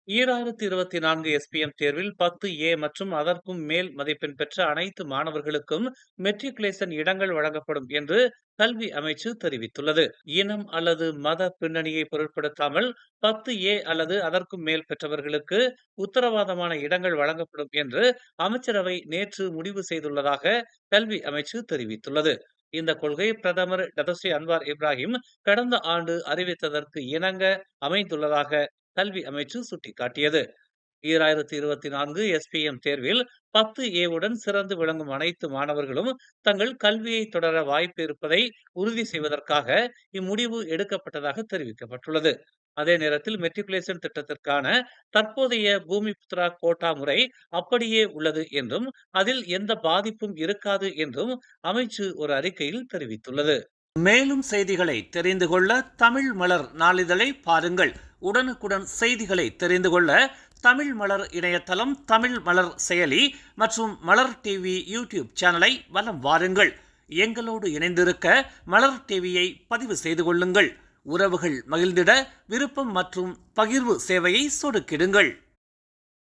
2024 SPM தேர்வில் 10A மற்றும் அதற்கும் மேல் மதிப்பெண் பெற்ற அனைத்து மாணவர்களுக்கும் மெட்ரிகுலேஷன் இடங்கள் வழங்கப்படும் என்று கல்வி அமைச்சு தெரிவித்துள்ளது. இனம் அல்லது மத பின்னணியை பொருட்படுத்தாமல் 10A அல்லது அதற்கும் மேல் பெற்றவர்களுக்கு உத்தரவாதமான இடங்கள் வழங்கப்படும் என்று அமைச்சரவை நேற்று முடிவு செய்துள்ளதாக கல்வி அமைச்சு தெரிவித்துள்ளது. இந்த கொள்கை பிரதமர் டதஸ்ரீ அன்வார் இப்ராஹிம் கடந்த ஆண்டு அறிவித்ததற்கு இணங்க அமைந்துள்ளதாக கல்வி அமைச்சு சுட்டிக்காட்டியது. 2024 எஸ்பிஎம் தேர்வில் 10A-உடன் சிறந்து விளங்கும் அனைத்து மாணவர்களும் தங்கள் கல்வியை தொடர வாய்ப்பு இருப்பதை உறுதி செய்வதற்காக இம்முடிவு எடுக்கப்பட்டதாக தெரிவிக்கப்பட்டுள்ளது. அதே நேரத்தில் மெட்ரிகுலேஷன் திட்டத்திற்கான தற்போதைய பூமிபுத்ரா கோட்டா முறை அப்படியே உள்ளது என்றும் அதில் எந்த பாதிப்பும் இருக்காது என்றும் அமைச்சு ஒரு அறிக்கையில் தெரிவித்துள்ளது. மேலும் செய்திகளை தெரிந்து கொள்ள தமிழ் மலர் நாளிதழை பாருங்கள். உடனுக்குடன் செய்திகளை தெரிந்து கொள்ள தமிழ் மலர் இணையதளம், தமிழ் மலர் செயலி மற்றும் மலர் டிவி யூடியூப் சேனலை வலம் வாருங்கள். எங்களோடு இணைந்திருக்க மலர் டிவியை பதிவு செய்து கொள்ளுங்கள். உறவுகள் மகிழ்ந்திட விருப்பம் மற்றும் பகிர்வு சேவையை சொடுக்கிடுங்கள்.